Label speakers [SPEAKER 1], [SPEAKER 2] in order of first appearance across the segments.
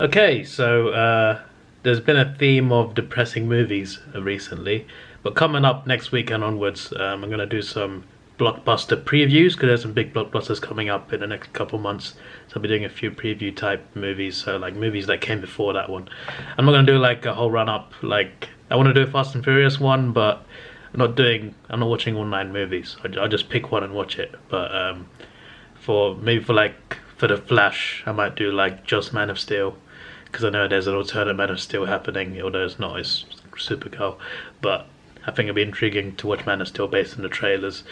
[SPEAKER 1] Okay, so there's been a theme of depressing movies recently, but coming up next week and onwards, I'm going to do some blockbuster previews because there's some big blockbusters coming up in the next couple months. So I'll be doing a few preview type movies, so like movies that came before that one. I'm not going to do like a whole run up. Like I want to do a Fast and Furious one, but I'm not watching all 9 movies. I'll just pick one and watch it. But for the Flash, I might do like just Man of Steel, because I know there's an alternate Man of Steel happening, although it's not as Supergirl. But I think it'll be intriguing to watch Man of Steel based on the trailers,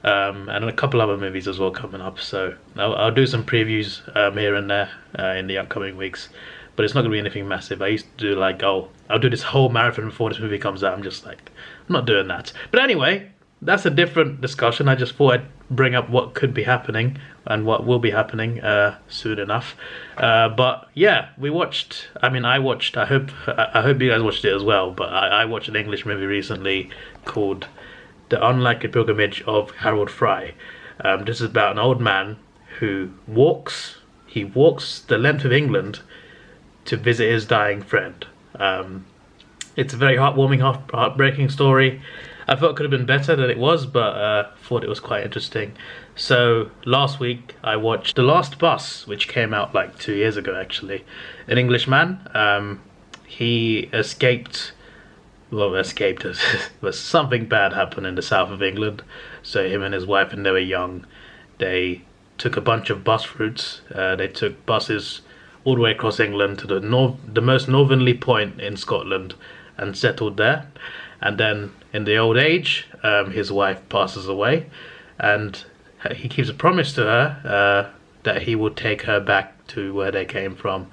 [SPEAKER 1] and a couple other movies as well coming up. So I'll do some previews here and there in the upcoming weeks, but it's not going to be anything massive. I used to do like, I'll do this whole marathon before this movie comes out. I'm just like, I'm not doing that. But anyway, that's a different discussion. I just thought I'd bring up what could be happening and what will be happening soon enough. But yeah, I hope you guys watched it as well, but I watched an English movie recently called The Unlikely Pilgrimage of Harold Fry. This is about an old man who walks the length of England to visit his dying friend. It's a very heartwarming, heartbreaking story. I thought it could have been better than it was, but thought it was quite interesting. So last week I watched The Last Bus, which came out like 2 years ago actually. An Englishman, he escaped, but something bad happened in the south of England. So him and his wife, and they were young, they took a bunch of bus routes. They took buses all the way across England to the most northerly point in Scotland and settled there. And then in the old age, his wife passes away, and he keeps a promise to her that he will take her back to where they came from.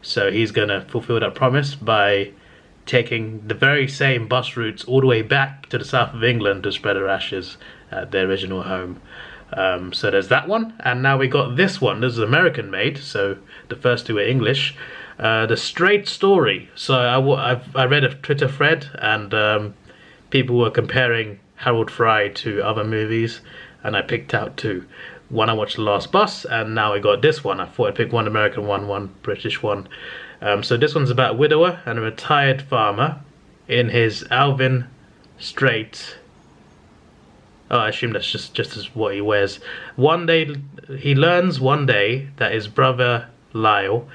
[SPEAKER 1] So he's going to fulfill that promise by taking the very same bus routes all the way back to the south of England to spread her ashes at their original home. So there's that one, and now we got this one. This is American made, so the first 2 were English. The Straight Story. So I read a Twitter thread, and people were comparing Harold Fry to other movies, and I picked out 2. One, I watched The Last Bus, and now I got this one. I thought I'd pick one American one British one. So this one's about a widower and a retired farmer in his Alvin Straight. Oh, I assume that's just as what he wears. One day, he learns one day that his brother Lyle,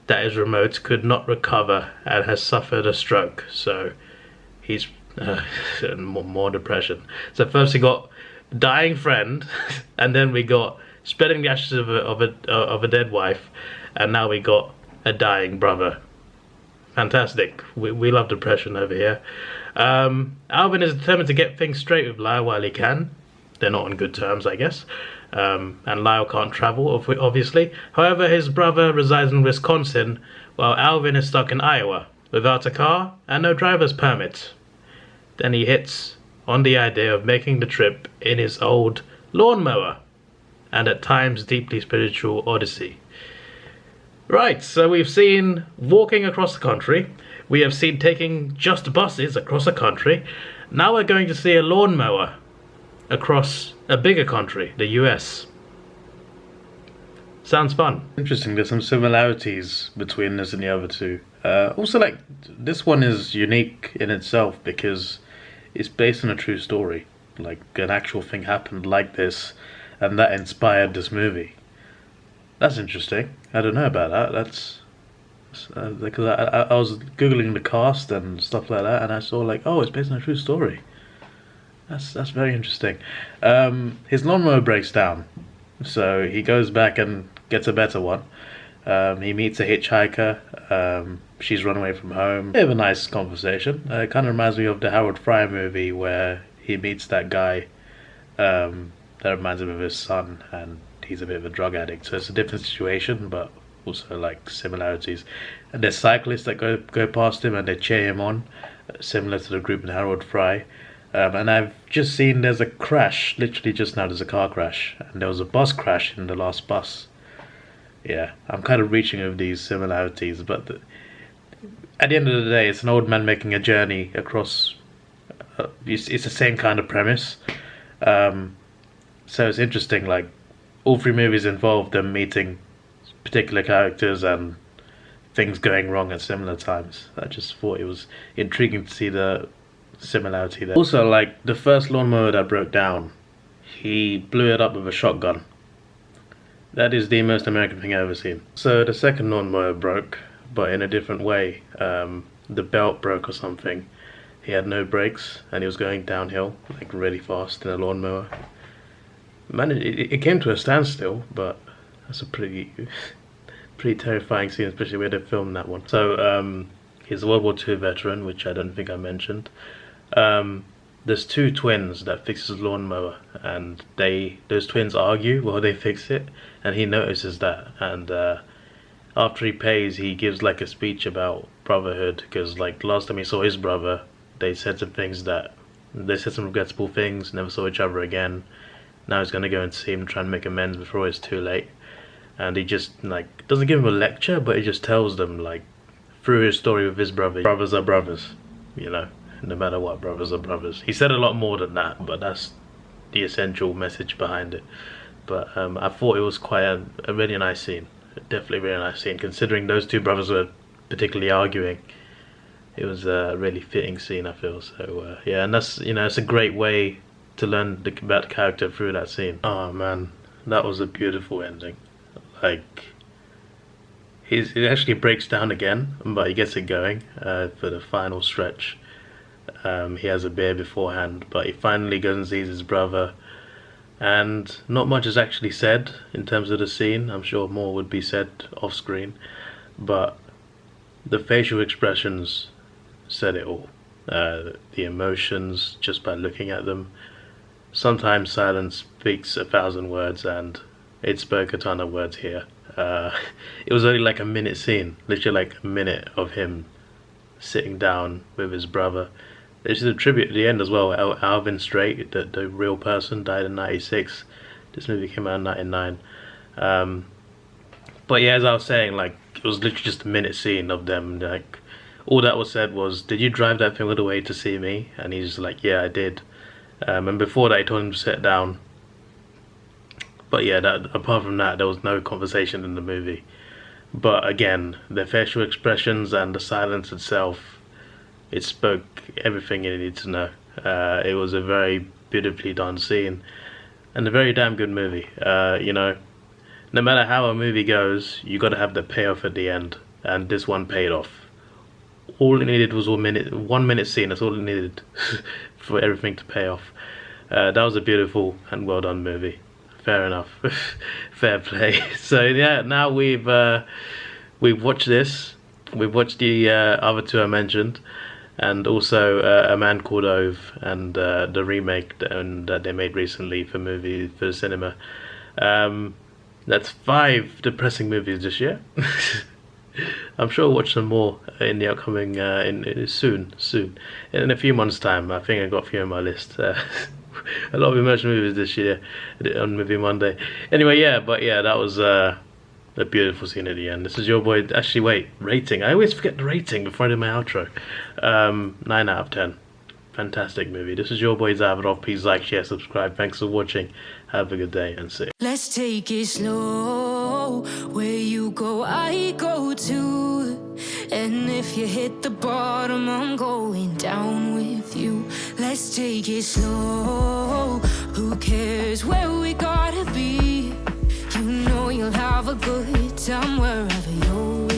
[SPEAKER 1] that is remote, could not recover and has suffered a stroke. So he's more depression. So first we got dying friend, and then we got spreading the ashes of a dead wife, and now we got a dying brother. Fantastic. We love depression over here. Alvin is determined to get things straight with Lyle while he can. They're not on good terms, I guess. And Lyle can't travel, obviously. However, his brother resides in Wisconsin, while Alvin is stuck in Iowa, without a car and no driver's permit. Then he hits on the idea of making the trip in his old lawnmower, and at times deeply spiritual odyssey. Right, so we've seen walking across the country, we have seen taking just buses across a country, now we're going to see a lawnmower across a bigger country, the US. Sounds fun. Interesting, there's some similarities between this and the other 2. Also, like, this one is unique in itself because it's based on a true story. Like, an actual thing happened like this, and that inspired this movie. That's interesting. I don't know about that. That's because I was googling the cast and stuff like that, and I saw like, oh, it's based on a true story. That's very interesting. His lawnmower breaks down, so he goes back and gets a better one. He meets a hitchhiker. She's run away from home. They have a nice conversation. It kind of reminds me of the Harold Fry movie where he meets that guy. That reminds him of his son, and he's a bit of a drug addict. So it's a different situation, but also like similarities. And there's cyclists that go past him and they cheer him on, similar to the group in Harold Fry. And I've just seen there's a crash, literally just now there's a car crash, and there was a bus crash in The Last Bus. Yeah, I'm kind of reaching over these similarities, but at the end of the day, it's an old man making a journey across. It's the same kind of premise. So it's interesting, like, all 3 movies involve them meeting particular characters and things going wrong at similar times. I just thought it was intriguing to see the similarity there. Also, like, the first lawnmower that broke down, he blew it up with a shotgun. That is the most American thing I've ever seen. So the second lawnmower broke, but in a different way. The belt broke or something. He had no brakes and he was going downhill like really fast in a lawnmower. Man, it came to a standstill, but that's a pretty terrifying scene, especially where they filmed that one. So he's a World War II veteran, which I don't think I mentioned. There's two twins that fix his lawnmower, and those twins argue while they fix it, and he notices that, and after he pays, he gives like a speech about brotherhood, because like last time he saw his brother, they said some regrettable things, never saw each other again. Now he's gonna go and see him, try and make amends before it's too late. And he just like doesn't give him a lecture, but he just tells them like through his story with his brother, brothers are brothers, you know, no matter what, brothers are brothers. He said a lot more than that, but that's the essential message behind it. But I thought it was quite a really nice scene, definitely a really nice scene, considering those two brothers were particularly arguing. It was a really fitting scene, I feel. So yeah, and that's, you know, it's a great way to learn about the character through that scene. Oh man, that was a beautiful ending. Like, it actually breaks down again, but he gets it going for the final stretch. He has a beer beforehand, but he finally goes and sees his brother, and not much is actually said in terms of the scene. I'm sure more would be said off screen, but the facial expressions said it all. The emotions, just by looking at them. Sometimes silence speaks 1,000 words, and it spoke a ton of words here. It was only like a minute scene, literally like a minute of him sitting down with his brother. There's a tribute at the end as well. Alvin Straight, the real person, died in '96. This movie came out in '99. But yeah, as I was saying, like, it was literally just a minute scene of them. Like, all that was said was, "Did you drive that thing all the way to see me?" And he's like, "Yeah, I did." And before that, he told him to sit down. But yeah, apart from that, there was no conversation in the movie. But again, the facial expressions and the silence itself, it spoke everything you needed to know. It was a very beautifully done scene, and a very damn good movie. You know, no matter how a movie goes, you got to have the payoff at the end, and this one paid off. All it needed was 1 minute scene. That's all it needed for everything to pay off. That was a beautiful and well done movie. Fair enough. Fair play. So yeah, now we've watched this. We've watched the other two I mentioned, and also A Man Called Ove, and the remake that they made recently for the cinema. That's 5 depressing movies this year. I'm sure I'll watch some more in the upcoming soon. In a few months' time. I think I got a few on my list. A lot of emotional movies this year on Movie Monday. Anyway, yeah, that was a beautiful scene at the end. This is your boy. Actually, wait, rating. I always forget the rating before I do my outro. 9 out of 10. Fantastic movie. This is your boy Davidoff. Please like, share, subscribe. Thanks for watching. Have a good day and see you.
[SPEAKER 2] Let's take it slow. Where you go, I go too. And if you hit the bottom, I'm going down with you. Let's take it slow. Who cares where we gotta be? You know you'll have a good time wherever you're.